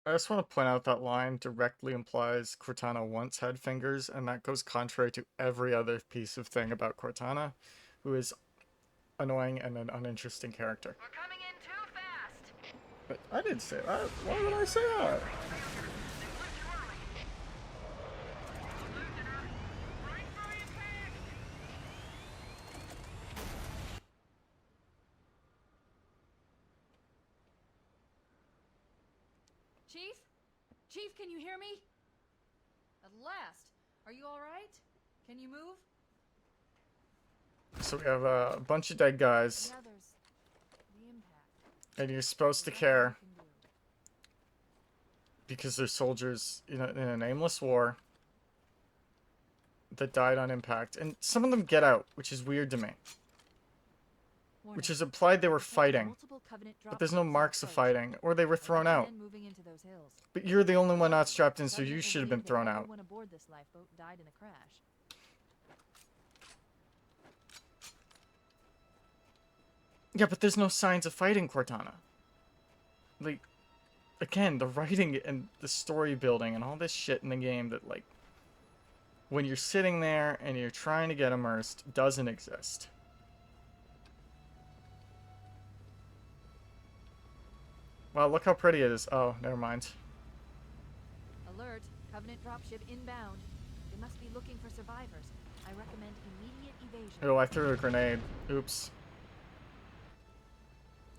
I just want to point out that line directly implies Cortana once had fingers, and that goes contrary to every other piece of thing about Cortana, who is annoying and an uninteresting character. We're coming in too fast. But I didn't say that. Why would I say that? Chief? Chief, can you hear me? At last. Are you all right? Can you move? So we have a bunch of dead guys, The others. The impact. and you're supposed to care because they're soldiers in a nameless war that died on impact. And some of them get out, which is weird to me. Which is implied they were fighting, but there's no marks of fighting, or they were thrown out. But you're the only one not strapped in, so you should have been thrown out. Yeah, but there's no signs of fighting, Cortana. Like, again, the writing and the story building and all this shit in the game that, like, when you're sitting there and you're trying to get immersed, doesn't exist. Wow, look how pretty it is. Oh, never mind. Alert, Covenant dropship inbound. They must be looking for survivors. I recommend immediate evasion. Oh, I threw a grenade. Oops.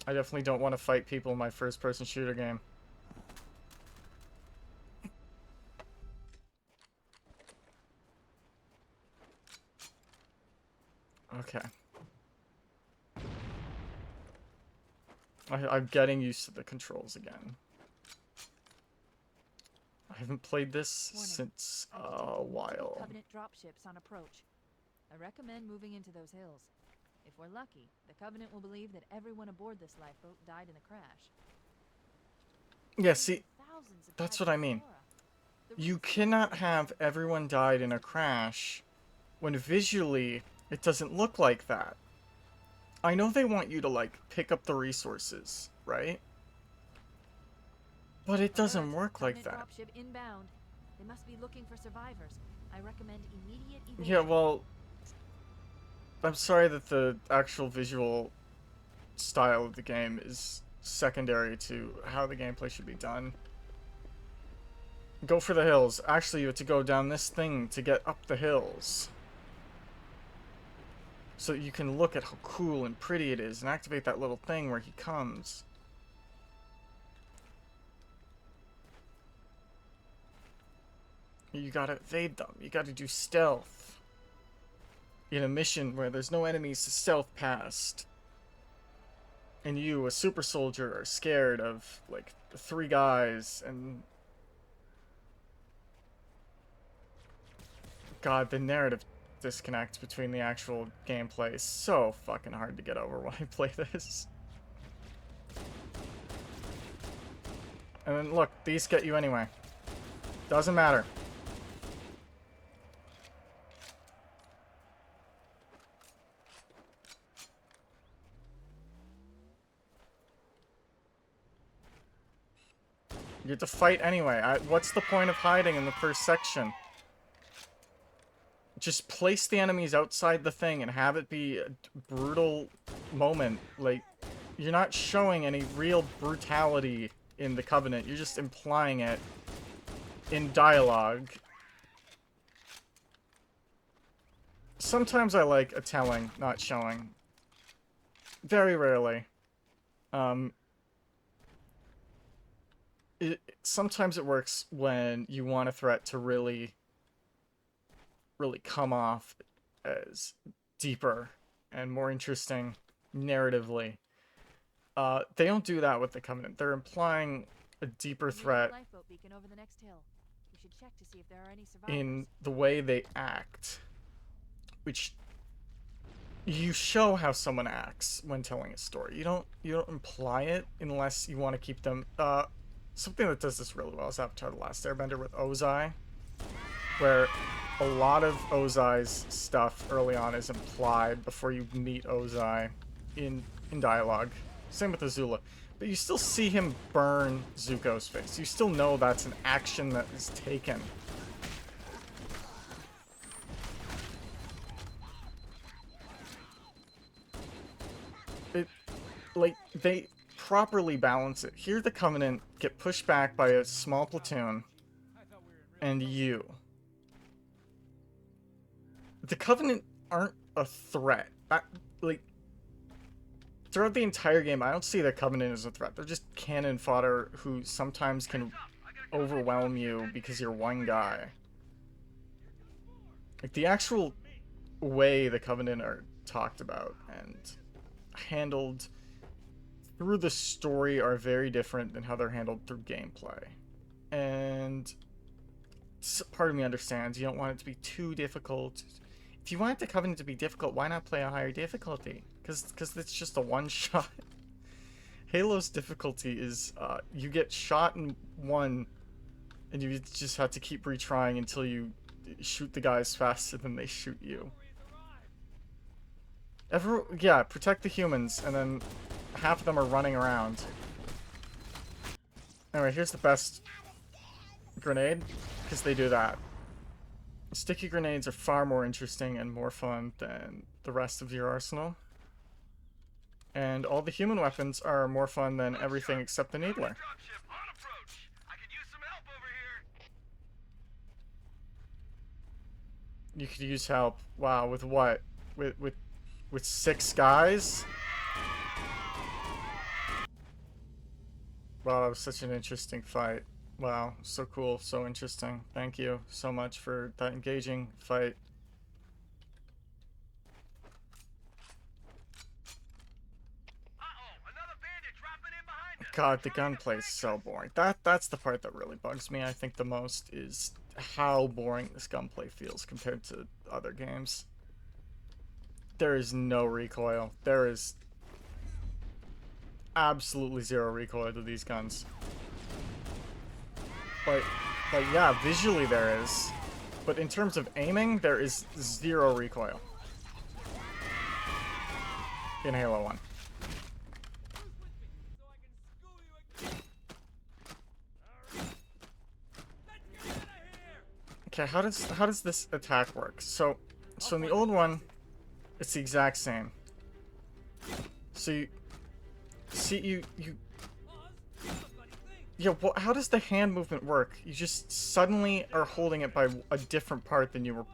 I definitely don't want to fight people in my first-person shooter game. Okay. I'm getting used to the controls again. I haven't played this since a while. Covenant dropships on approach. I recommend moving into those hills. If we're lucky, the Covenant will believe that everyone aboard this lifeboat died in the crash. Yeah, see, that's what I mean. You cannot have everyone died in a crash when visually it doesn't look like that. I know they want you to, like, pick up the resources, right? But it doesn't work like that. Dropship inbound. They must be looking for survivors. I recommend immediate evasion. Yeah, well, I'm sorry that the actual visual style of the game is secondary to how the gameplay should be done. Go for the hills. Actually, you have to go down this thing to get up the hills. So you can look at how cool and pretty it is and activate that little thing where he comes. You gotta evade them. You gotta do stealth. In a mission where there's no enemies to stealth past. And you, a super soldier, are scared of, like, the 3 guys and... God, the narrative disconnect between the actual gameplay is so fucking hard to get over when I play this. And then look, these get you anyway. Doesn't matter. You have to fight anyway. What's the point of hiding in the first section? Just place the enemies outside the thing and have it be a brutal moment. Like, you're not showing any real brutality in the Covenant. You're just implying it in dialogue. Sometimes I like a telling, not showing. Very rarely. Sometimes it works when you want a threat to really come off as deeper and more interesting narratively. They don't do that with the Covenant. They're implying a deeper threat in the way they act, which you show how someone acts when telling a story. You don't imply it unless you want to keep them. Something that does this really well is Avatar: The Last Airbender with Ozai, where a lot of Ozai's stuff early on is implied before you meet Ozai in dialogue. Same with Azula. But you still see him burn Zuko's face. You still know that's an action that is taken. Like, they properly balance it. Here the Covenant get pushed back by a small platoon, and you. The Covenant aren't a threat. Like, throughout the entire game, I don't see the Covenant as a threat. They're just cannon fodder who sometimes can overwhelm you because you're one guy. Like, the actual way the Covenant are talked about and handled through the story are very different than how they're handled through gameplay. And part of me understands you don't want it to be too difficult. If you want the Covenant to be difficult, why not play a higher difficulty? Because it's just a one-shot. Halo's difficulty is you get shot in one, and you just have to keep retrying until you shoot the guys faster than they shoot you. Yeah, protect the humans, and then half of them are running around. Anyway, here's the best grenade, because they do that. Sticky grenades are far more interesting and more fun than the rest of your arsenal. And all the human weapons are more fun than everything except the Needler. You could use help. Wow, with what? With 6 guys? Wow, that was such an interesting fight. Wow, so cool, so interesting. Thank you so much for that engaging fight. God, the gunplay is so boring. That's the part that really bugs me, I think, the most, is how boring this gunplay feels compared to other games. There is no recoil. There is absolutely zero recoil to these guns. But yeah, visually there is. But in terms of aiming, there is zero recoil in Halo 1. Okay, how does this attack work? So in the old one, it's the exact same. So you see yeah, well, how does the hand movement work? You just suddenly are holding it by a different part than you were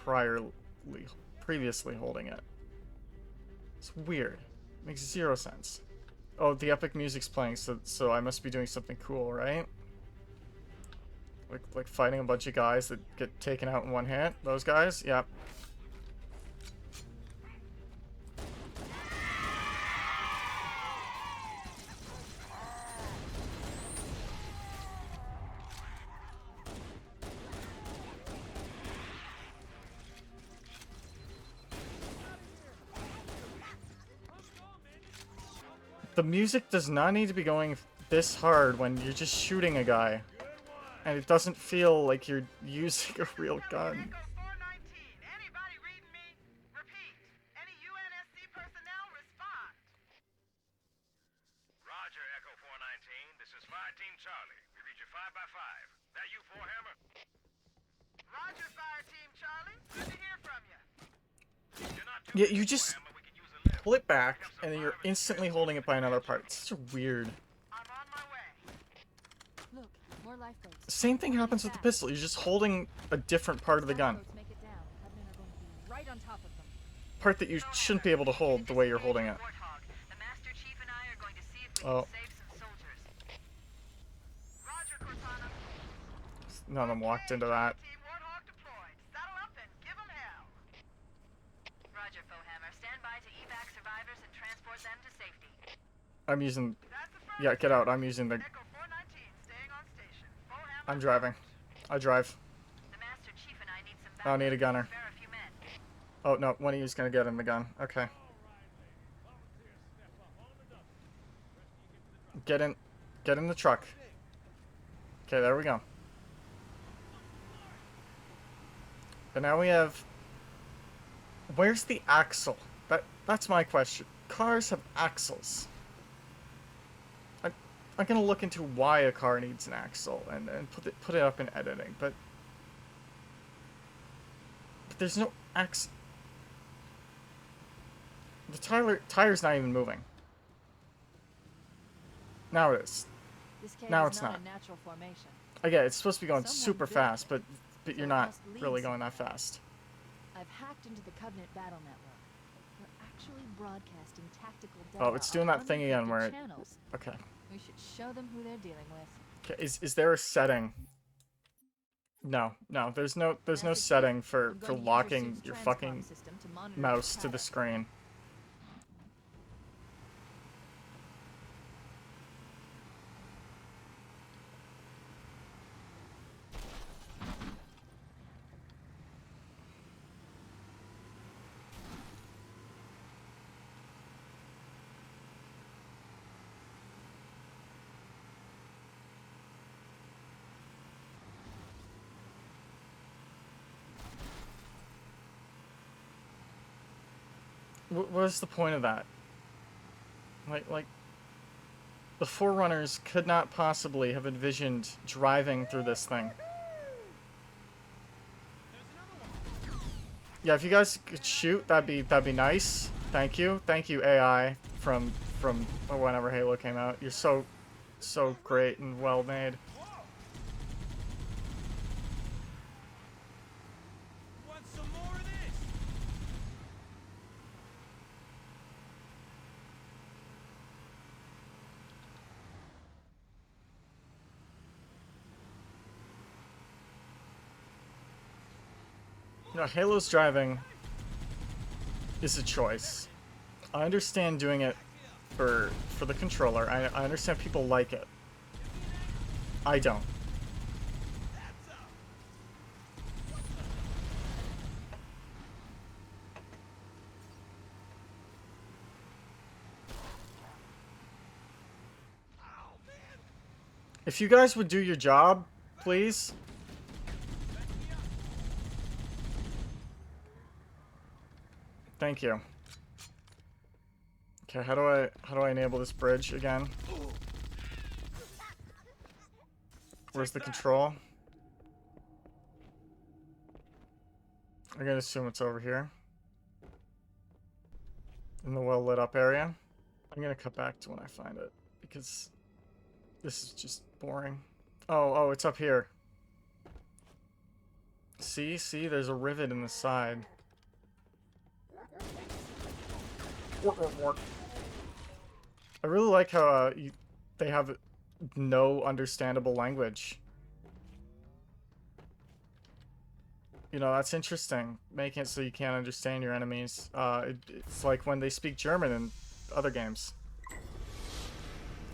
previously holding it. It's weird. It makes zero sense. Oh, the epic music's playing, so I must be doing something cool, right? Like fighting a bunch of guys that get taken out in one hit? Those guys? Yep. The music does not need to be going this hard when you're just shooting a guy. And it doesn't feel like you're using a real gun. Echo 419, anybody reading me? Repeat, any UNSC personnel respond. Roger, Echo 419. This is Fire Team Charlie. We read you 5 by 5. That you, Forehammer? Roger, Fire Team Charlie. Good to hear from you. You're not too Yeah, you busy, just Forehammer. We could use a lift. pull it back, and then you're instantly holding it by another part. It's such a weird... I'm on my way. Look, more lifeboats. Same thing happens with the pistol. You're just holding a different part of the gun. Lifeboats make it down. Covenant are going to be right on top of them. Part that you shouldn't be able to hold the way you're holding it. Warthog. The Master Chief and I are going to see if we Oh. can save some soldiers. Roger, Cortana. None of them walked into that. Team Warthog deployed. Saddle up and give them hell. Roger, Foehammer. Stand by to evac survivors and transport them to safety. I'm using... That's the first. Yeah, get out. I'm using the... Echo 419 staying on station. Foehammer. I'm driving. I drive. The Master Chief and I need some I don't need a gunner. spare a few men. Oh, no. One of you's gonna get in the gun. Okay. Get in. Get in the truck. Okay, there we go. And now we have... Where's the axle? That's my question. Cars have axles. I'm gonna look into why a car needs an axle and put it up in editing, but there's no ax. The tire's not even moving. Now it is. This cave Now is it's not not. a natural formation. I get it, it's supposed to be going Someone super built fast, it, but so you're it not must lead really going that somewhere. fast. I've hacked into the Covenant battle network. We're actually broadcasting tactical data. Oh, it's doing on that thing again unencrypted where it. channels. Okay. We should show them who they're dealing with. Okay. Is there a setting? No, there's no Master setting Chief, for I'm going to use locking suit's your transcom fucking system to monitor mouse the to the pattern. screen. What's the point of that? Like, the Forerunners could not possibly have envisioned driving through this thing. Yeah, if you guys could shoot, that'd be nice. Thank you, AI from whenever Halo came out. You're so great and well made. Want some more of this? You know, Halo's driving is a choice. I understand doing it for the controller. I understand people like it. I don't. If you guys would do your job, please. Thank you. Okay, how do I enable this bridge again? Where's the control? I'm gonna assume it's over here. In the well lit up area. I'm gonna cut back to when I find it because this is just boring. Oh, it's up here. See, there's a rivet in the side. I really like how they have no understandable language. You know, that's interesting. Making it so you can't understand your enemies. It's like when they speak German in other games.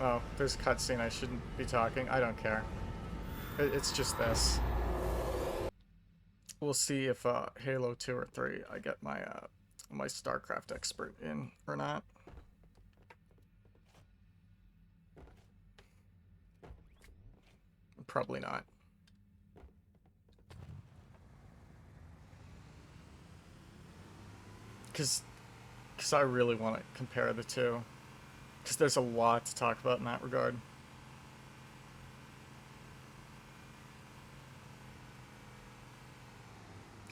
Oh, there's a cutscene. I shouldn't be talking. I don't care. It's just this. We'll see if Halo 2 or 3 I get my my StarCraft expert in or not. Probably not. Because I really want to compare the two. Because there's a lot to talk about in that regard.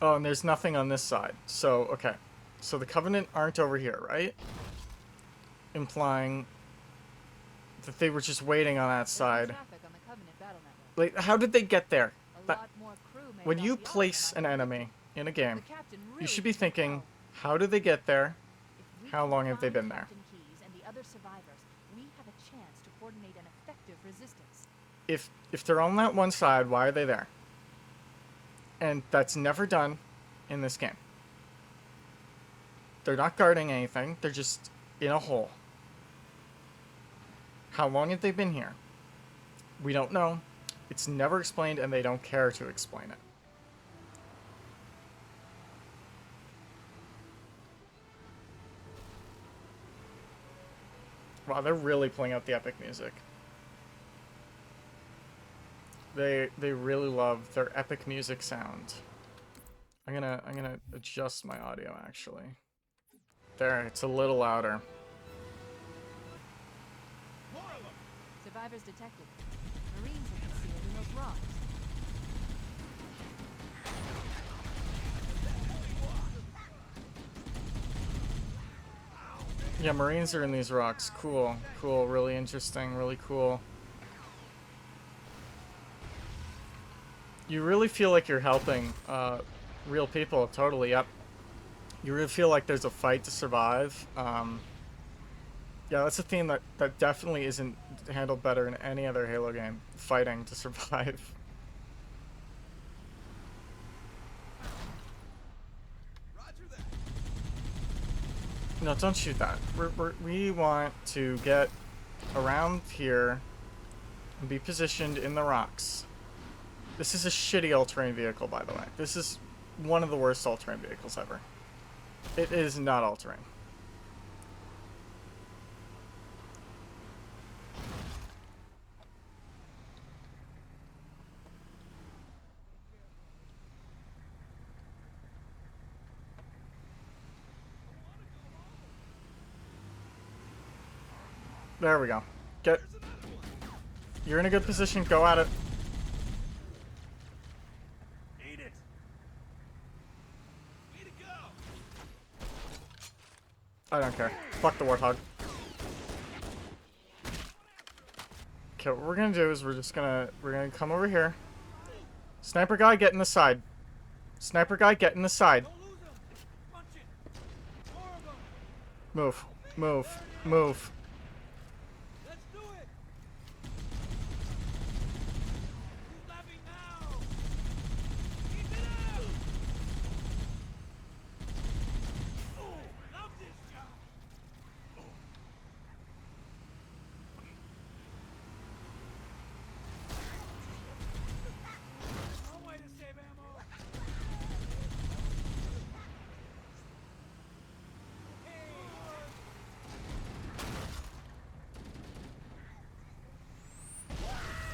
Oh, and there's nothing on this side. So, okay. So the Covenant aren't over here, right? Implying that they were just waiting on that side. Traffic on the Covenant battle network. Like, how did they get there? A lot more crew made When it you off the place island an than I enemy in a game, The captain you really should be needs thinking, help. how did they get there? If we How can long have they find been there? Captain Keyes and the other survivors, we have a chance to coordinate an effective resistance. If they're on that one side, why are they there? And that's never done in this game. They're not guarding anything. They're just in a hole. How long have they been here? We don't know. It's never explained, and they don't care to explain it. Wow, they're really pulling out the epic music. They really love their epic music sound. I'm gonna adjust my audio actually. There, it's a little louder. More of them. survivors detected. Marines are concealed in those rocks. Yeah, Marines are in these rocks. Cool. Cool. Really interesting. Really cool. You really feel like you're helping real people. Totally. Yep. You really feel like there's a fight to survive. Yeah, that's a theme that definitely isn't handled better in any other Halo game. Fighting to survive. Roger that. No, don't shoot that. We want to get around here and be positioned in the rocks. This is a shitty all-terrain vehicle, by the way. This is one of the worst all-terrain vehicles ever. It is not all-terrain. There we go. Get. You're in a good position. Go at it. Eat it. Way to go. I don't care. Fuck the Warthog. Okay, what we're gonna do is we're gonna come over here. Sniper guy, get in the side. Sniper guy, get in the side. Don't lose him. Punch it. More of them. Move. Move. Move. Let's do it. Who's laughing now? Keep it up. Oh, love this job. One way to save ammo.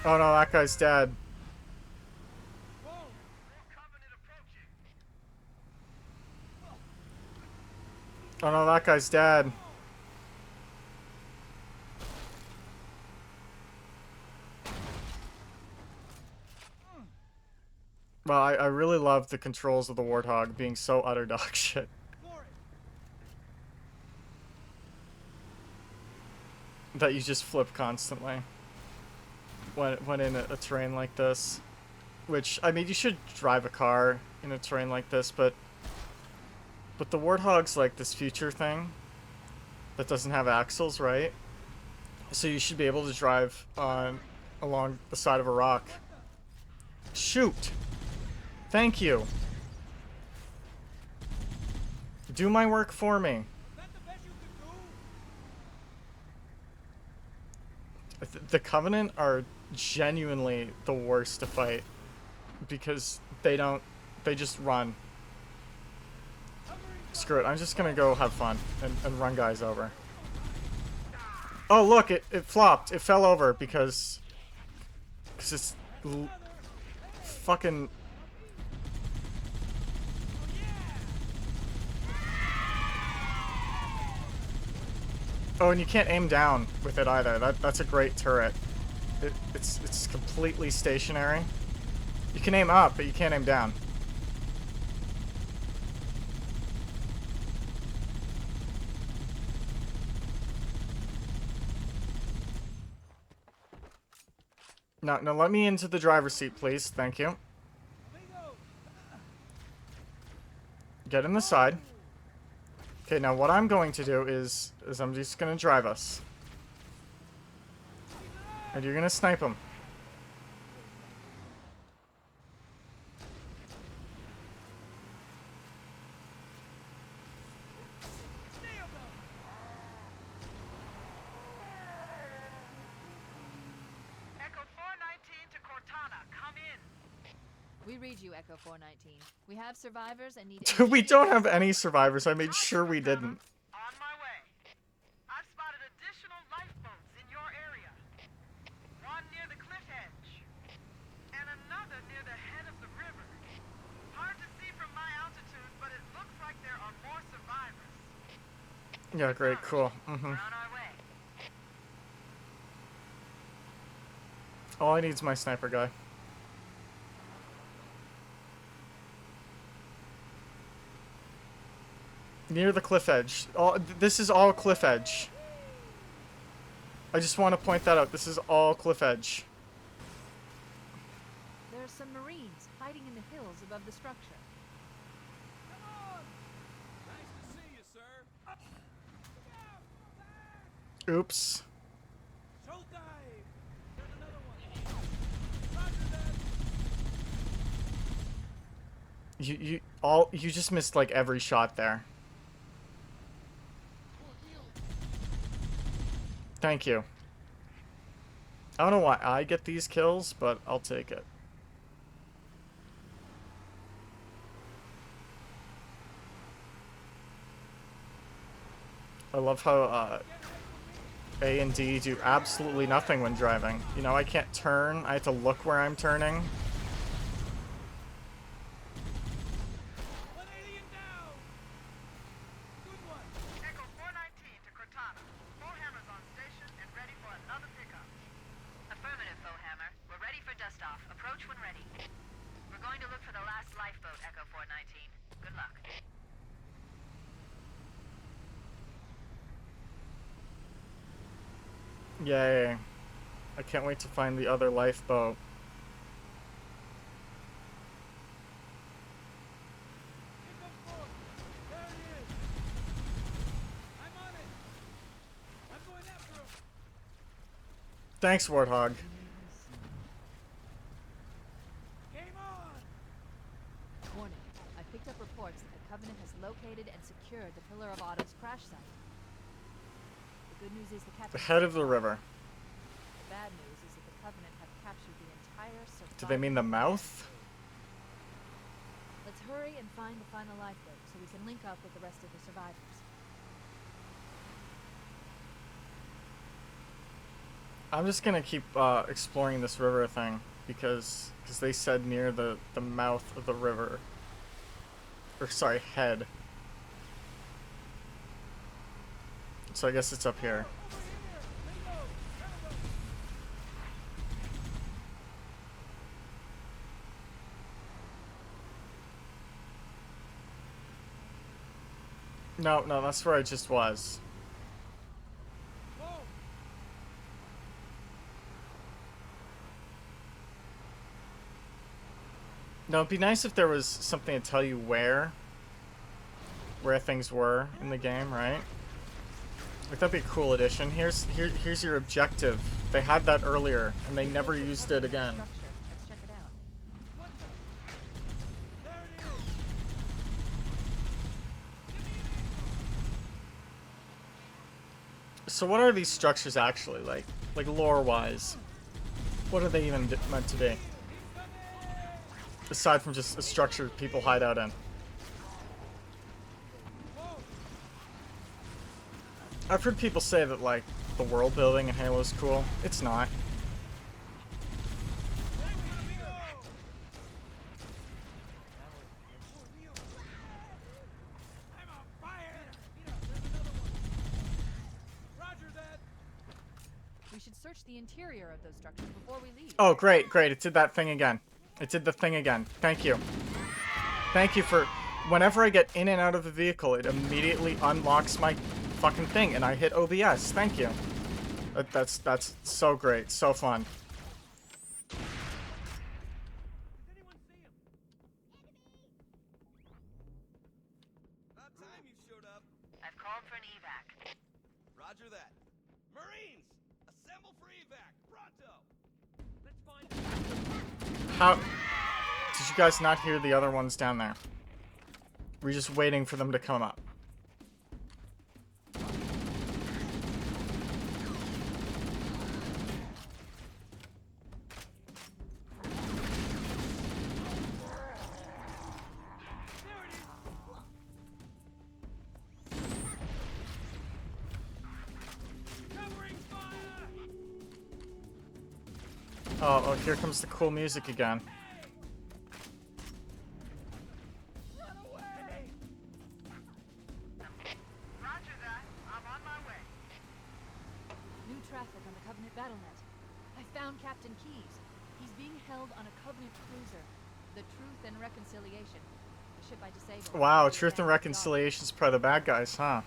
Oh no, that guy's dead. Whoa. Covenant approaching. Oh no, that guy's dead. Well, I really love the controls of the Warthog being so utter dog shit. For it. That you just flip constantly when in a terrain like this. Which, I mean, you should drive a car in a terrain like this, but the Warthog's like this future thing that doesn't have axles, right? So you should be able to drive along the side of a rock. Shoot! Thank you. Do my work for me. Is that the best you could do? The Covenant are genuinely the worst to fight because they just run. Screw it, I'm just gonna go have fun and run guys over. Oh look, it flopped. It fell over because it's fucking. Oh, and you can't aim down with it either. That's a great turret. It's completely stationary. You can aim up, but you can't aim down. No, let me into the driver's seat, please. Thank you. Bingo. Get in the side. Okay, now what I'm going to do is I'm just going to drive us. And you're going to snipe him. Nailed them. Echo 419 to Cortana. Come in. We read you, Echo 419. We have survivors and need. We don't have any survivors. I made sure we didn't. On my way. I've spotted additional lifeboats in your area. One near the cliff edge. And another near the head of the river. Hard to see from my altitude, but it looks like there are more survivors. Yeah, great, cool. We're on our way. All I need is my sniper guy. Near the cliff edge. This is all cliff edge. I just want to point that out. This is all cliff edge. There are some Marines hiding in the hills above the structure. Come on! Nice to see you, sir. Look out! Fire! Oops. Showtime! There's another one. Roger that. You just missed like every shot there. Thank you. I don't know why I get these kills, but I'll take it. I love how A and D do absolutely nothing when driving. You know, I can't turn. I have to look where I'm turning. One alien down! Good one! Echo 419 to Cortana. Bowhammer's on station and ready for another pickup. Affirmative, Bowhammer. We're ready for dust-off. Approach when ready. We're going to look for the last lifeboat, Echo 419. Good luck. Yay. I can't wait to find the other lifeboat. Here comes Ford. There he is. I'm on it. I'm going after him. Thanks, Warthog. Game on! Warning. I picked up reports that the Covenant has located and secured the Pillar of Auto's crash site. The good news is the The captain. head of the river. The bad news is that the Covenant have captured the entire survivor. Do they mean the mouth? Let's hurry and find the final lifeboat so we can link up with the rest of the survivors. I'm just gonna keep exploring this river thing because they said near the mouth of the river. Or sorry, head. So I guess it's up here. Over here! Bingo! Cover! No, that's where I just was. Whoa! No, it'd be nice if there was something to tell you where things were in the game, right? Like that'd be a cool addition. Here's your objective. They had that earlier, and they never used it again. Structure. Let's check it out. What the? There it is! So what are these structures actually like lore-wise? What are they even meant to be? Aside from just a structure people hide out in. Whoa! I've heard people say that like the world building in Halo is cool. It's not. Bingo! I'm on fire! There's another one. Roger that! We should search the interior of those structures before we leave. Oh, great. It did that thing again. It did the thing again. Thank you. Thank you for... Whenever I get in and out of the vehicle, it immediately unlocks my fucking thing, and I hit OBS. Thank you. That's so great. So fun. Did anyone see him? About time you showed up. I've called for an evac. Roger that. Marines! Assemble for evac! Pronto! Let's find How... Did you guys not hear the other ones down there? We're just waiting for them to come up. There it is! Covering fire! Oh, here comes the cool music again. Run away! Roger that. I'm on my way. New traffic on the Covenant BattleNet. I found Captain Keyes. He's being held on a Covenant cruiser, the Truth and Reconciliation. The ship I disabled. Wow, is Truth and abandoned Reconciliation's probably the bad guys, huh?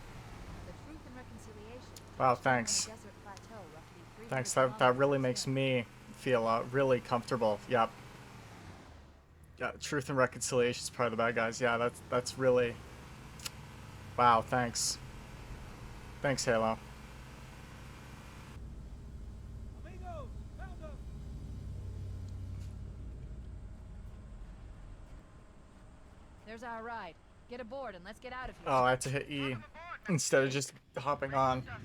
The Truth and Reconciliation. Wow, touched down on a thanks. desert plateau roughly 300 Thanks, that really makes kilometers me feel really comfortable. Yep. Yeah, Truth and Reconciliation's probably the bad guys. Yeah, that's really... Wow, thanks. Thanks, Halo. Amigos, found them. There's our ride. Get aboard and let's get out of here. Oh, I had to hit E instead of just hopping on. Dust